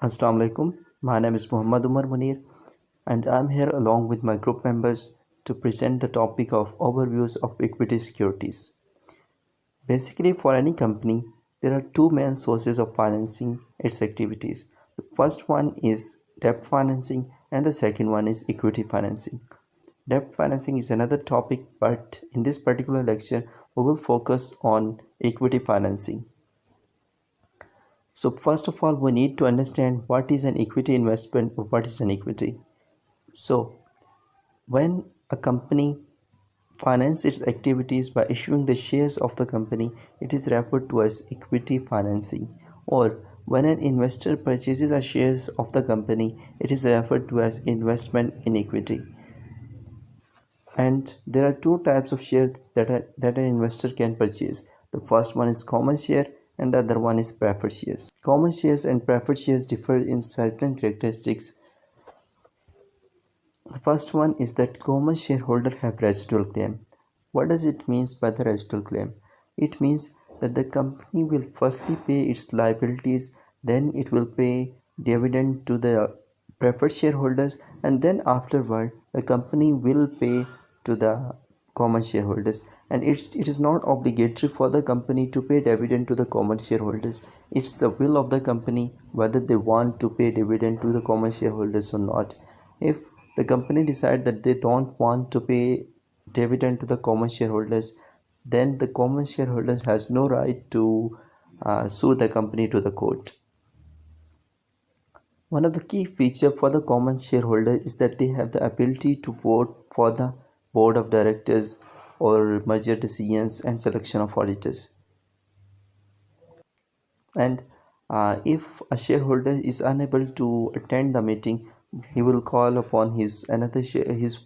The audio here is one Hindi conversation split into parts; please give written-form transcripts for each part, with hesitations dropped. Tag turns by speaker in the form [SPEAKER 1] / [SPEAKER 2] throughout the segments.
[SPEAKER 1] Assalamu alaikum. My name is Muhammad Umar Munir, and I'm here along with my group members to present the topic of overviews of equity securities. Basically, for any company, there are two main sources of financing its activities. The first one is debt financing, and the second one is equity financing. Debt financing is another topic, but in this particular lecture, we will focus on equity financing. So first of all, we need to understand what is an equity investment or what is an equity. So when a company finances its activities by issuing the shares of the company, it is referred to as equity financing. Or when an investor purchases the shares of the company, it is referred to as investment in equity. And there are two types of shares that an investor can purchase. The first one is common share and the other one is preferred shares. Common shares and preferred shares differ in certain characteristics. The first one is that common shareholders have residual claim. What does it mean by the residual claim? It means that the company will firstly pay its liabilities, then it will pay dividend to the preferred shareholders, and then afterward the company will pay to the common shareholders. And it is not obligatory for the company to pay dividend to the common shareholders. It's the will of the company whether they want to pay dividend to the common shareholders or not. If the company decide that they don't want to pay dividend to the common shareholders, then the common shareholders has no right to sue the company to the court. One of the key features for the common shareholder is that they have the ability to vote for the board of directors or merger decisions and selection of auditors. And if a shareholder is unable to attend the meeting, he will call upon his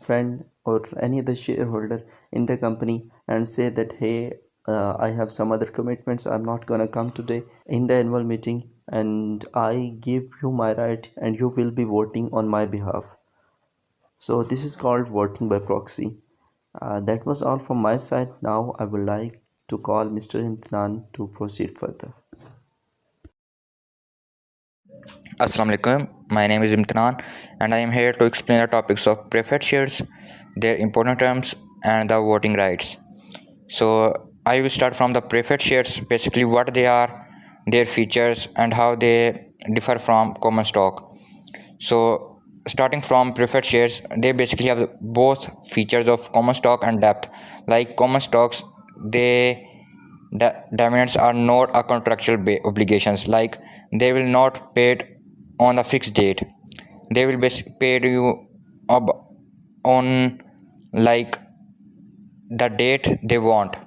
[SPEAKER 1] friend or any other shareholder in the company and say that, hey, I have some other commitments, I'm not gonna come today in the annual meeting, and I give you my right and you will be voting on my behalf. So this is called voting by proxy. That was all from my side. Now I would like to call Mr. Imtinan to proceed further.
[SPEAKER 2] Assalamu alaikum. My name is Imtinan and I am here to explain the topics of preferred shares, their important terms, and the voting rights. So I will start from the preferred shares, basically what they are, their features, and how they differ from common stock. So starting from preferred shares, they basically have both features of common stock and debt. Like common stocks, the dividends are not a contractual obligations. Like they will not paid on a fixed date. They will be paid you on like the date they want.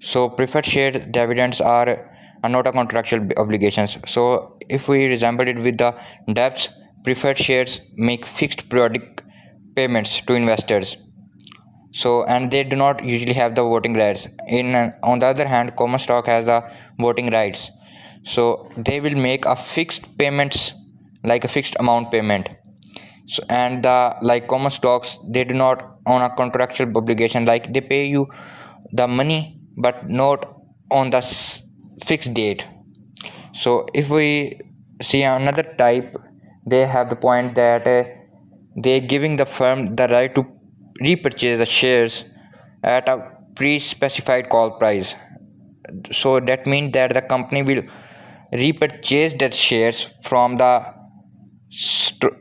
[SPEAKER 2] So preferred share dividends are not a contractual obligations. So if we resemble it with the debts, preferred shares make fixed periodic payments to investors. So and they do not usually have the voting rights. On the other hand, common stock has the voting rights. So they will make a fixed payments, like a fixed amount payment. So and the like common stocks, they do not on a contractual obligation, like they pay you the money but not on the fixed date. So if we see another type, they have the point that they giving the firm the right to repurchase the shares at a pre-specified call price. So that means that the company will repurchase that shares from the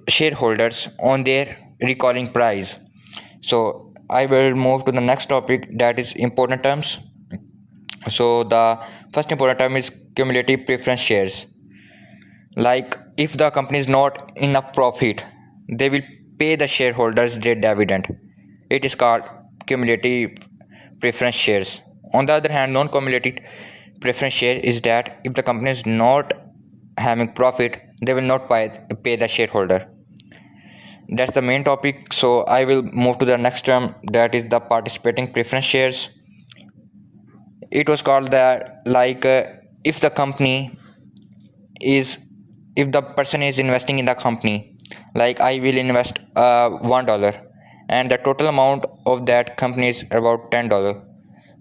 [SPEAKER 2] shareholders on their recalling price. So I will move to the next topic, that is important terms. So the first important term is cumulative preference shares. Like if the company is not in a profit, they will pay the shareholders their dividend. It is called cumulative preference shares. On the other hand, non-cumulative preference share is that if the company is not having profit, they will not pay the shareholder. That's the main topic. So I will move to the next term, that is the participating preference shares. It was called that, like if the company is if the person is investing in the company, like I will invest $1 and the total amount of that company is about $10.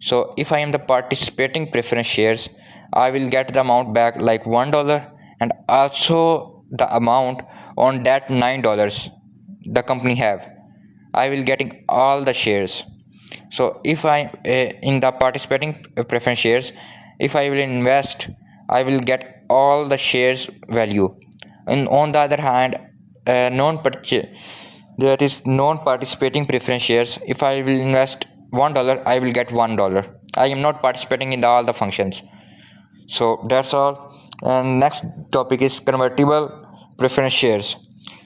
[SPEAKER 2] So if I am the participating preference shares, I will get the amount back like $1, and also the amount on that $9 the company have, I will getting all the shares. So if I in the participating preference shares, if I will invest, I will get all the shares value. And on the other hand, there is non-participating preference shares. If I will invest $1, I will get $1. I am not participating in all the functions. So that's all. And next topic is convertible preference shares.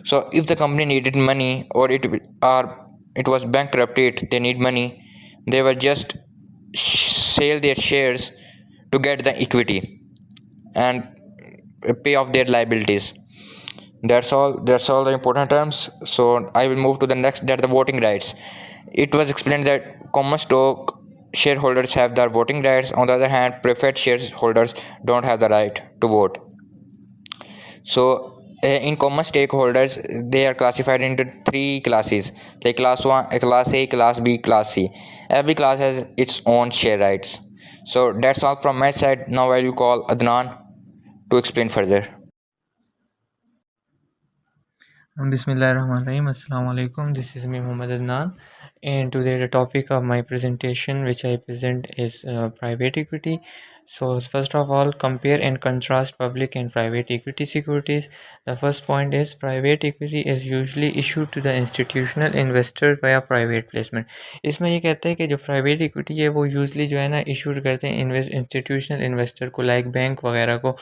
[SPEAKER 2] So if the company needed money, or it was bankrupted, they need money, they will just sell their shares to get the equity and pay off their liabilities. That's all the important terms. So I will move to the next, that the voting rights. It was explained that common stock shareholders have their voting rights. On the other hand, preferred shareholders don't have the right to vote. So in common stakeholders, they are classified into three classes, like class 1, class A, class B, class C. Every class has its own share rights. So that's all from my side. Now I will call Adnan to explain further.
[SPEAKER 3] Bismillahirrahmanirrahim. Assalamu alaikum. This is me, Muhammad Adnan, and today the topic of my presentation, which I present, is private equity. So first of all, compare and contrast public and private equity securities. The first point is private equity is usually issued to the institutional investor via private placement. इसमें ये कहता है कि जो प्राइवेट इक्विटी है वो यूजली जो है ना इशूड करते हैं इंस्टीट्यूशनल इन्वेस्टर को, लाइक बैंक वगैरह को,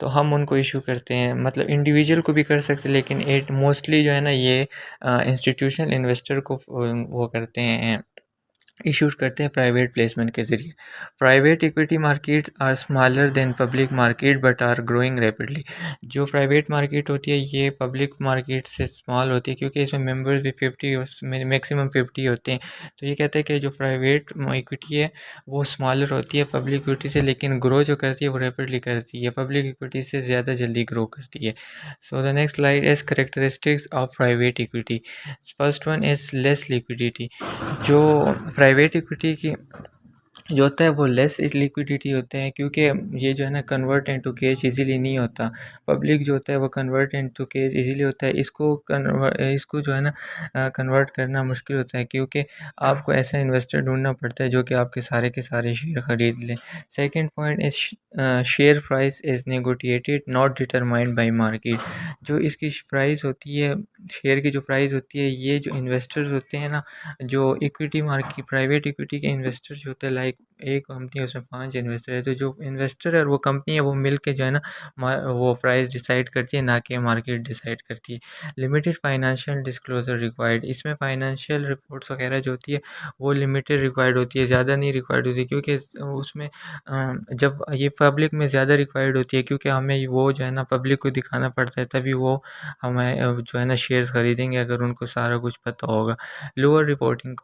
[SPEAKER 3] तो हम उनको इशू करते हैं। मतलब इंडिविजुअल को भी कर सकते हैं, लेकिन इट मोस्टली जो है ना ये इंस्टीट्यूशनल इन्वेस्टर को वो करते हैं, इशूज करते हैं प्राइवेट प्लेसमेंट के ज़रिए। Private equity market are smaller than public market but are growing rapidly. जो प्राइवेट मार्केट होती है ये पब्लिक मार्केट से स्मॉल होती है, क्योंकि इसमें मेंबर्स भी 50 मैक्सिमम 50 होते हैं। तो ये कहते हैं कि जो प्राइवेट इक्विटी है वो स्मॉलर होती है पब्लिक इक्विटी से, लेकिन ग्रो जो करती है वो रैपिडली करती है, पब्लिक इक्विटी से ज़्यादा जल्दी ग्रो करती है। So the next slide is characteristics of private equity. First one is less liquidity. जो प्राइवेट इक्विटी की जो होता है वो लेस लिक्विडिटी होते हैं, क्योंकि ये जो है ना कन्वर्ट इनटू कैश इजीली नहीं होता। पब्लिक जो होता है वो कन्वर्ट इनटू कैश इजीली होता है, इसको जो है ना कन्वर्ट करना मुश्किल होता है, क्योंकि आपको ऐसा इन्वेस्टर ढूंढना पड़ता है जो कि आपके सारे शेयर ख़रीद लें। Second point is share price is negotiated not determined by market. जो इसकी प्राइस होती है, शेयर की जो प्राइस होती है, ये जो इन्वेस्टर्स होते हैं ना, जो इक्विटी मार्केट प्राइवेट इक्विटी के इन्वेस्टर्स जो होते हैं, लाइक एक कंपनी है उसमें 5 इन्वेस्टर है, तो जो इन्वेस्टर है और वो कंपनी है वो मिल के जो है ना वो प्राइस डिसाइड करती है, ना कि मार्केट डिसाइड करती है। Limited financial disclosure required. इसमें फाइनेंशियल रिपोर्ट्स वगैरह जो होती है वो लिमिटेड रिक्वायर्ड होती है, ज़्यादा नहीं रिक्वायर्ड होती, क्योंकि उसमें जब ये पब्लिक में ज़्यादा रिक्वायर्ड होती है, क्योंकि हमें वो जो है ना पब्लिक को दिखाना पड़ता है, तभी वो हमें जो है ना शेयर्स ख़रीदेंगे, अगर उनको सारा कुछ पता होगा। लोअर रिपोर्टिंग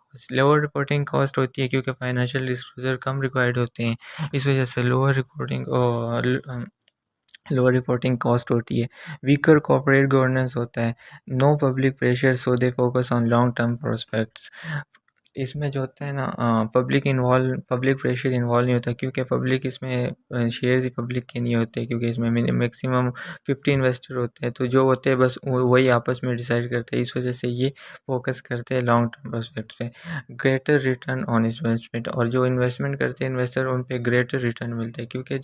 [SPEAKER 3] कॉस्ट होती है, क्योंकि फाइनेंशियल डिस्क्लोजर कम रिक्वायर्ड होते हैं, इस वजह से लोअर रिपोर्टिंग कॉस्ट होती है। वीकर कॉर्पोरेट गवर्नेंस होता है। No public pressure so they focus on long term prospects. इसमें जो होता है ना पब्लिक प्रेशर इन्वॉल्व नहीं होता, क्योंकि पब्लिक इसमें शेयर्स ही पब्लिक के नहीं होते, क्योंकि इसमें मैक्सिमम 50 इन्वेस्टर होते हैं, तो जो होते हैं बस वही आपस में डिसाइड करते हैं, इस वजह से ये फोकस करते हैं लॉन्ग टर्म प्रोस्पेक्ट पे। ग्रेटर रिटर्न ऑन इन्वेस्टमेंट, और जो इन्वेस्टमेंट करते हैं इन्वेस्टर उन पे ग्रेटर रिटर्न मिलता है, क्योंकि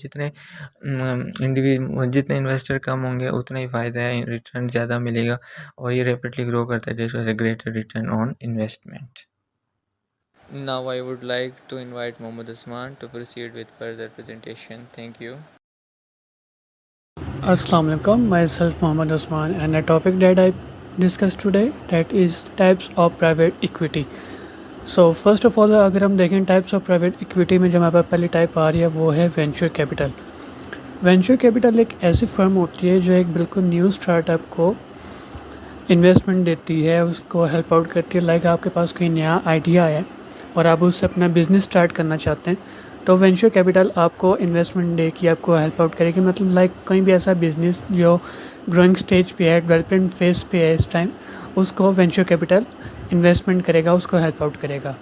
[SPEAKER 3] जितने इन्वेस्टर कम होंगे उतना ही फ़ायदा है, रिटर्न ज़्यादा मिलेगा, और ये रैपिडली ग्रो करता है, जिस वजह से greater return on investment. Now I would like to invite Mohammad Usman to proceed with further presentation. Thank you.
[SPEAKER 4] Assalamu alaikum, myself Mohammad Usman, and the topic that I discuss today, that is types of private equity. So first of all, अगर हम देखें types of private equity में जो हमारे पास पहली टाइप आ रही है वो है वेंचर कैपिटल। वेंचर कैपिटल एक ऐसी फर्म होती है जो एक बिल्कुल न्यू स्टार्टअप को इन्वेस्टमेंट देती है, उसको हेल्प आउट करती है। लाइक आपके पास कोई नया आइडिया है और आप उससे अपना बिज़नेस स्टार्ट करना चाहते हैं, तो वेंचर कैपिटल आपको इन्वेस्टमेंट देगी, आपको हेल्प आउट करेगी। मतलब लाइक कोई भी ऐसा बिज़नेस जो ग्रोइंग स्टेज पे है, डेवलपमेंट फेज पे है इस टाइम, उसको वेंचर कैपिटल इन्वेस्टमेंट करेगा, उसको हेल्प आउट करेगा।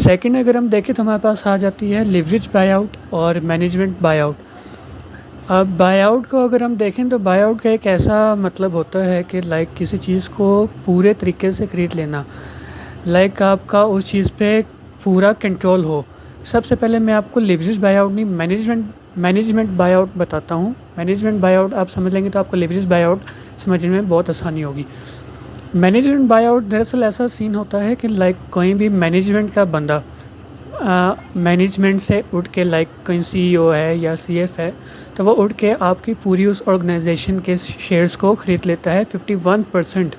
[SPEAKER 4] सेकंड अगर हम देखें तो हमारे पास आ जाती है लिवरेज बाय आउट और मैनेजमेंट बाय आउट। अब बाय आउट को अगर हम देखें तो बाय आउट का एक ऐसा मतलब होता है कि लाइक किसी चीज़ को पूरे तरीके से ख़रीद लेना, लाइक आपका उस चीज़ पे पूरा कंट्रोल हो। सबसे पहले मैं आपको लिवरेज बाय आउट नहीं, मैनेजमेंट बाय आउट बताता हूँ। मैनेजमेंट बाय आउट आप समझ लेंगे तो आपको लिवरेज बाय आउट समझने में बहुत आसानी होगी। मैनेजमेंट बाय आउट दरअसल ऐसा सीन होता है कि लाइक कोई भी मैनेजमेंट का बंदा मैनेजमेंट से उठ के, लाइक कोई सीईओ है या सीएफ है, तो वो उठ के आपकी पूरी उस ऑर्गेनाइजेशन के शेयर्स को ख़रीद लेता है 51%।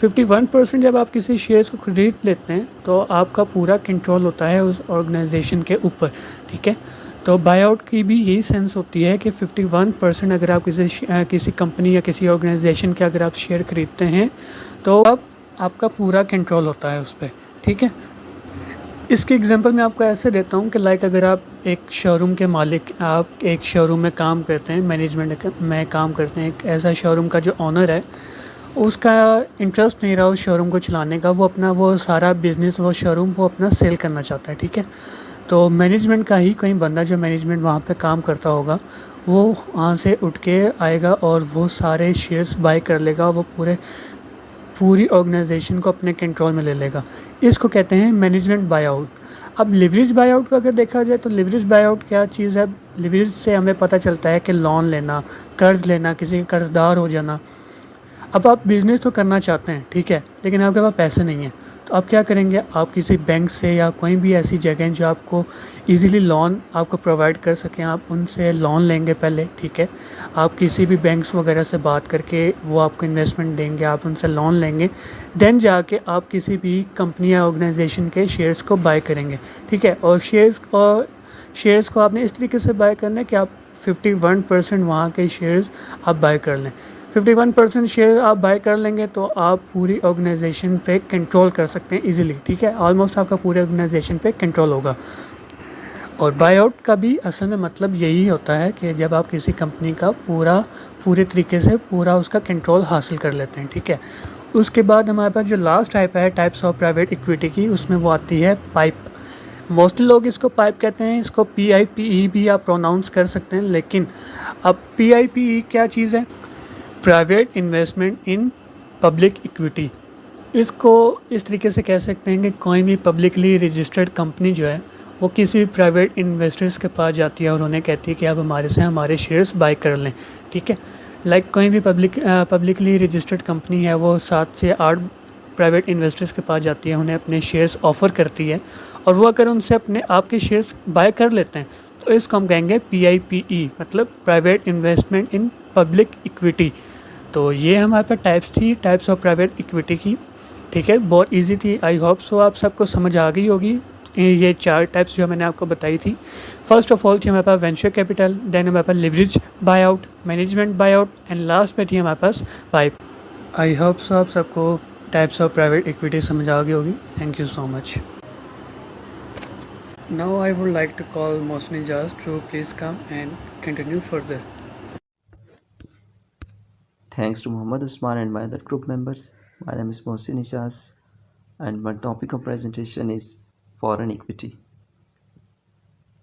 [SPEAKER 4] 51% जब आप किसी शेयर्स को ख़रीद लेते हैं तो आपका पूरा कंट्रोल होता है उस ऑर्गेनाइजेशन के ऊपर, ठीक है। तो बाय आउट की भी यही सेंस होती है कि 51% अगर आप किसी कंपनी या किसी ऑर्गेनाइजेशन के अगर आप शेयर ख़रीदते हैं तो अब आपका पूरा कंट्रोल होता है उस पर, ठीक है। इसकी एग्जांपल मैं आपको ऐसे देता हूँ कि लाइक अगर आप एक शोरूम के मालिक, आप एक शोरूम में काम करते हैं, मैनेजमेंट में काम करते हैं, एक ऐसा शोरूम का जो ऑनर है उसका इंटरेस्ट नहीं रहा उस शोरूम को चलाने का, वो अपना वो सारा बिज़नेस, वो शोरूम वो अपना सेल करना चाहता है, ठीक है। तो मैनेजमेंट का ही कोई बंदा जो मैनेजमेंट वहाँ पे काम करता होगा वो वहाँ से उठ के आएगा और वो सारे शेयर्स बाय कर लेगा, वो पूरी ऑर्गेनाइजेशन को अपने कंट्रोल में ले लेगा। इसको कहते हैं मैनेजमेंट बाय आउट। अब लिवरेज बाय आउट को अगर देखा जाए तो लिवरेज बाय आउट क्या चीज़ है? लिवरेज से हमें पता चलता है कि लोन लेना, कर्ज़ लेना, किसी का कर्ज़दार हो जाना। अब आप बिज़नेस तो करना चाहते हैं, ठीक है, लेकिन आपके पास पैसे नहीं हैं, तो आप क्या करेंगे? आप किसी बैंक से या कोई भी ऐसी जगह जो आपको इजीली लोन आपको प्रोवाइड कर सकें, आप उनसे लोन लेंगे पहले, ठीक है। आप किसी भी बैंक्स वगैरह से बात करके वो आपको इन्वेस्टमेंट देंगे, आप उनसे लोन लेंगे, देन जाके आप किसी भी कंपनी या ऑर्गेनाइजेशन के शेयर्स को बाय करेंगे, ठीक है। और शेयर्स को आपने इस तरीके से बाय करना है कि आप 51% वहाँ के शेयर्स आप बाय कर लें। 51% शेयर आप बाय कर लेंगे तो आप पूरी ऑर्गेनाइजेशन पे कंट्रोल कर सकते हैं इजीली, ठीक है। ऑलमोस्ट आपका पूरे ऑर्गेनाइजेशन पे कंट्रोल होगा। और बाय आउट का भी असल में मतलब यही होता है कि जब आप किसी कंपनी का पूरे तरीके से पूरा उसका कंट्रोल हासिल कर लेते हैं, ठीक है। उसके बाद हमारे पास जो लास्ट टाइप है टाइप्स ऑफ प्राइवेट इक्विटी की, उसमें वो आती है पाइप। मोस्टली लोग इसको पाइप कहते हैं, इसको PIPE भी आप प्रोनाउंस कर सकते हैं, लेकिन अब PIPE क्या चीज़ है? Private investment in public equity. इसको इस तरीके से कह सकते हैं कि कोई भी पब्लिकली रजिस्टर्ड कंपनी जो है वो किसी भी प्राइवेट इन्वेस्टर्स के पास जाती है और उन्हें कहती है कि आप हमारे से हमारे शेयर्स बाय कर लें, ठीक है। लाइक कोई भी पब्लिकली रजिस्टर्ड कंपनी है वो 7 से 8 प्राइवेट इन्वेस्टर्स के पास जाती है, उन्हें अपने शेयर्स ऑफ़र करती है और वो अगर उनसे अपने आपके शेयर्स बाय कर लेते हैं तो इसको हम कहेंगे PIPE, मतलब private investment in public equity. तो ये हमारे पास टाइप्स ऑफ प्राइवेट इक्विटी की, ठीक है। बहुत इजी थी, आई होप सो आप सबको समझ आ गई होगी। ये 4 टाइप्स जो मैंने आपको बताई थी। फर्स्ट ऑफ ऑल थी हमारे पास वेंचर कैपिटल, देन हमारे पास leverage buy out, management buy out and last में थी हमारे पास पाइप। आई होप सो आप सबको टाइप्स ऑफ प्राइवेट इक्विटी समझ आ गई होगी। Thank you so much. Now I would like to call Mohsin Ijaz to please come and continue further.
[SPEAKER 1] Thanks to Muhammad Usman and my other group members. My name is Mohsin Ijaz and my topic of presentation is foreign equity.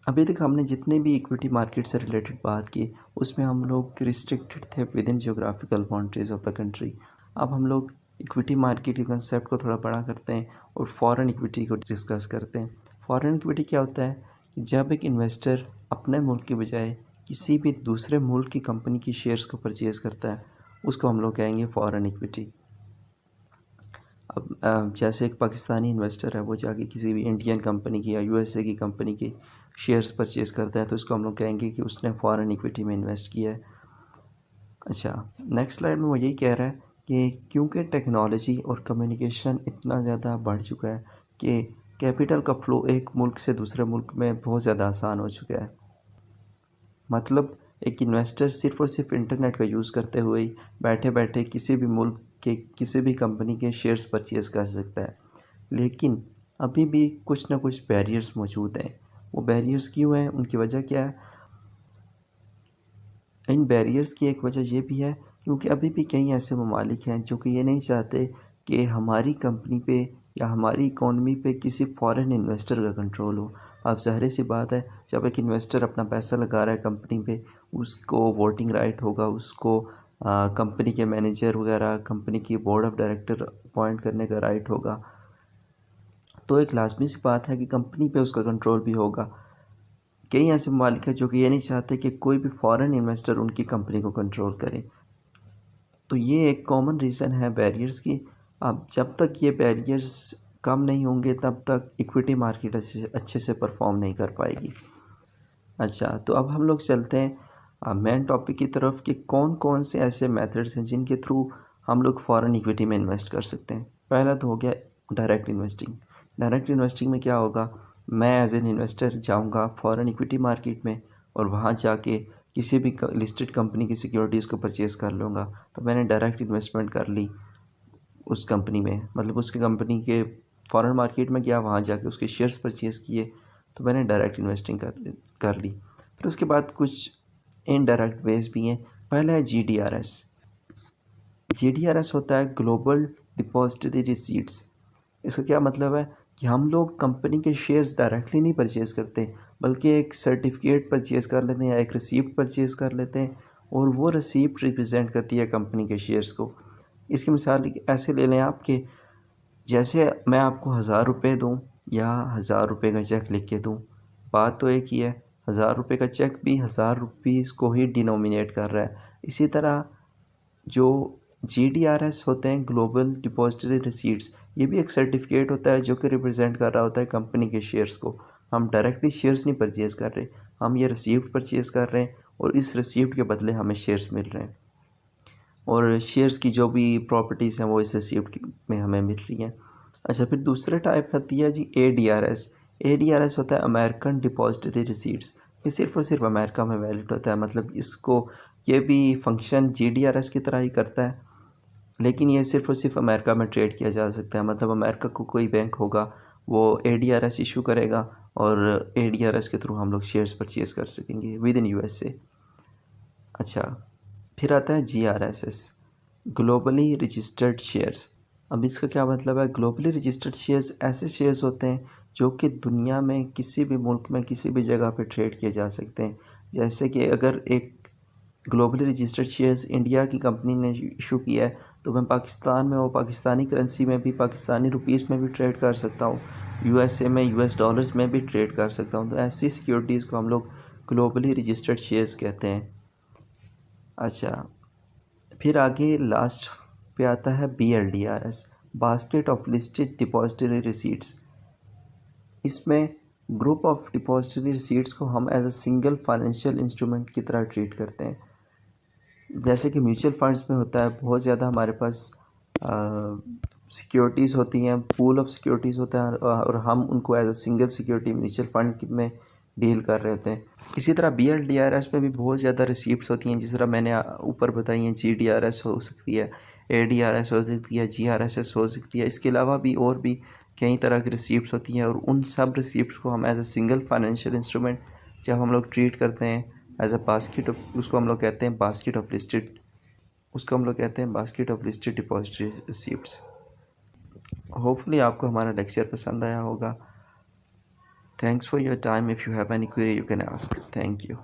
[SPEAKER 1] अभी तक हमने जितने भी इक्विटी मार्केट से रिलेटेड बात की उसमें हम लोग रिस्ट्रिक्टेड थे with in geographical boundaries of the country. अब हम लोग इक्विटी मार्केट के कंसेप्ट को थोड़ा बड़ा करते हैं और फॉरेन इक्विटी को डिस्कस करते हैं। फॉरेन इक्विटी क्या होता है कि जब एक इन्वेस्टर अपने मुल्क के बजाय किसी भी दूसरे मुल्क की कंपनी की शेयर्स को परचेज़ करता है उसको हम लोग कहेंगे फॉरेन इक्विटी। अब जैसे एक पाकिस्तानी इन्वेस्टर है वो जाके किसी भी इंडियन कंपनी की या USA की कंपनी की शेयर्स परचेज़ करता है तो उसको हम लोग कहेंगे कि उसने फॉरेन इक्विटी में इन्वेस्ट किया है। अच्छा, नेक्स्ट स्लाइड में वो यही कह रहा है कि क्योंकि टेक्नोलॉजी और कम्युनिकेशन इतना ज़्यादा बढ़ चुका है कि कैपिटल का फ़्लो एक मुल्क से दूसरे मुल्क में बहुत ज़्यादा आसान हो चुका है। मतलब एक इन्वेस्टर सिर्फ़ और सिर्फ इंटरनेट का यूज़ करते हुए ही बैठे बैठे किसी भी मुल्क के किसी भी कंपनी के शेयर्स परचेज़ कर सकता है, लेकिन अभी भी कुछ ना कुछ बैरियर्स मौजूद हैं। वो बैरियर्स क्यों हैं, उनकी वजह क्या है? इन बैरियर्स की एक वजह ये भी है क्योंकि अभी भी कई ऐसे ममालिक हैं जो कि ये नहीं चाहते कि हमारी कंपनी पे या हमारी इकोनॉमी पे किसी फॉरेन इन्वेस्टर का कंट्रोल हो। अब ज़ाहिर सी बात है, जब एक इन्वेस्टर अपना पैसा लगा रहा है कंपनी पे, उसको वोटिंग राइट होगा, उसको कंपनी के मैनेजर वगैरह, कंपनी की बोर्ड ऑफ डायरेक्टर अपॉइंट करने का राइट होगा। तो एक लाजमी सी बात है कि कंपनी पे उसका कंट्रोल भी होगा। कई ऐसे मालिक हैं जो कि ये नहीं चाहते कि कोई भी फॉरेन इन्वेस्टर उनकी कंपनी को कंट्रोल करे। तो ये एक कॉमन रीज़न है बैरियर्स की। अब जब तक ये बैरियर्स कम नहीं होंगे तब तक इक्विटी मार्केट अच्छे से परफॉर्म नहीं कर पाएगी। अच्छा, तो अब हम लोग चलते हैं मेन टॉपिक की तरफ कि कौन कौन से ऐसे मेथड्स हैं जिनके थ्रू हम लोग फॉरेन इक्विटी में इन्वेस्ट कर सकते हैं। पहला तो हो गया डायरेक्ट इन्वेस्टिंग। डायरेक्ट इन्वेस्टिंग में क्या होगा, मैं एज एन इन्वेस्टर जाऊंगा फॉरेन इक्विटी मार्केट में और वहां जाके किसी भी लिस्टेड कंपनी की सिक्योरिटीज़ को परचेज़ कर लूँगा। तो मैंने डायरेक्ट इन्वेस्टमेंट कर ली उस कंपनी में, मतलब उसकी कंपनी के फॉरेन मार्केट में गया, वहाँ जाके उसके शेयर्स परचेज़ किए, तो मैंने डायरेक्ट इन्वेस्टिंग कर ली। फिर उसके बाद कुछ इनडायरेक्ट वेज भी हैं। पहला है GDRS। GDRS होता है ग्लोबल डिपॉजिटरी रिसीट्स। इसका क्या मतलब है कि हम लोग कंपनी के शेयर्स डायरेक्टली नहीं परचेज़ करते, बल्कि एक सर्टिफिकेट परचेज़ कर लेते हैं या एक रिसीप्ट परचेज़ कर लेते हैं, और वो रिसीप्ट रिप्रेजेंट करती है कंपनी के शेयर्स को। इसकी मिसाल ऐसे ले लें आप कि जैसे मैं आपको 1000 रुपये दूँ या 1000 रुपये का चेक लिख के दूँ, बात तो एक ही है। 1000 रुपये का चेक भी 1000 रुपीज़ को ही डिनोमिनेट कर रहा है। इसी तरह जो GDRS होते हैं ग्लोबल डिपॉजिटरी रिसीट्स, ये भी एक सर्टिफिकेट होता है जो कि रिप्रेजेंट कर रहा होता है कंपनी के शेयर्स को। हम डायरेक्टली शेयर्स नहीं परचेज़ कर रहे, हम ये रिसीप्ट परचेज़ कर रहे हैं और इस रिसीप्ट के बदले हमें शेयर्स मिल रहे हैं, और शेयर्स की जो भी प्रॉपर्टीज़ हैं वो इस रिसीप्ट में हमें मिल रही हैं। अच्छा, फिर दूसरा टाइप आती है जी ADRS। ADRS होता है अमेरिकन डिपॉजिटरी रिसीट्स। ये सिर्फ़ और सिर्फ अमेरिका में वैलिड होता है, मतलब इसको ये भी फंक्शन GDRS की तरह ही करता है, लेकिन ये सिर्फ़ और सिर्फ अमेरिका में ट्रेड किया जा सकता है। मतलब अमेरिका को कोई बैंक होगा, वो ADRS इशू करेगा और ADRS के थ्रू हम लोग शेयर्स परचेज़ कर सकेंगे विद इन USA। अच्छा, फिर आता है GRSS, ग्लोबली रजिस्टर्ड शेयर्स। अब इसका क्या मतलब है, ग्लोबली रजिस्टर्ड शेयर्स ऐसे शेयर्स होते हैं जो कि दुनिया में किसी भी मुल्क में किसी भी जगह पे ट्रेड किए जा सकते हैं। जैसे कि अगर एक ग्लोबली रजिस्टर्ड शेयर्स इंडिया की कंपनी ने इशू किया है, तो मैं पाकिस्तान में वो पाकिस्तानी करेंसी में भी, पाकिस्तानी रुपीस में भी ट्रेड कर सकता हूँ, USA में US डॉलर्स में भी ट्रेड कर सकता हूँ। तो ऐसी सिक्योरिटीज़ को हम लोग ग्लोबली रजिस्टर्ड शेयर्स कहते हैं। अच्छा, फिर आगे लास्ट पे आता है BLDRS, basket of listed depository receipts. इसमें ग्रुप ऑफ डिपॉजिटरी रिसीट्स को हम as a single financial instrument की तरह ट्रीट करते हैं। जैसे कि म्यूचुअल फंड्स में होता है, बहुत ज़्यादा हमारे पास सिक्योरिटीज़ होती हैं, पूल ऑफ सिक्योरिटीज़ होता है, और हम उनको as a single security mutual fund में डील कर रहे होते हैं। इसी तरह BLDRS में भी बहुत ज़्यादा रिसीप्ट्स होती हैं, जिस तरह मैंने ऊपर बताई हैं। GDRS हो सकती है, ADRS हो सकती है, GRSS हो सकती है। इसके अलावा भी और भी कई तरह की रिसीप्ट्स होती हैं, और उन सब रिसीप्ट्स को हम as a single financial instrument जब हम लोग ट्रीट करते हैं एज अ बास्केट ऑफ, उसको हम लोग कहते हैं बास्केट ऑफ लिस्टेड, उसको हम लोग कहते हैं basket of listed depository receipts. Hopefully आपको हमारा लेक्चर पसंद आया होगा। Thanks for your time. If you have any query, you can ask. Thank you.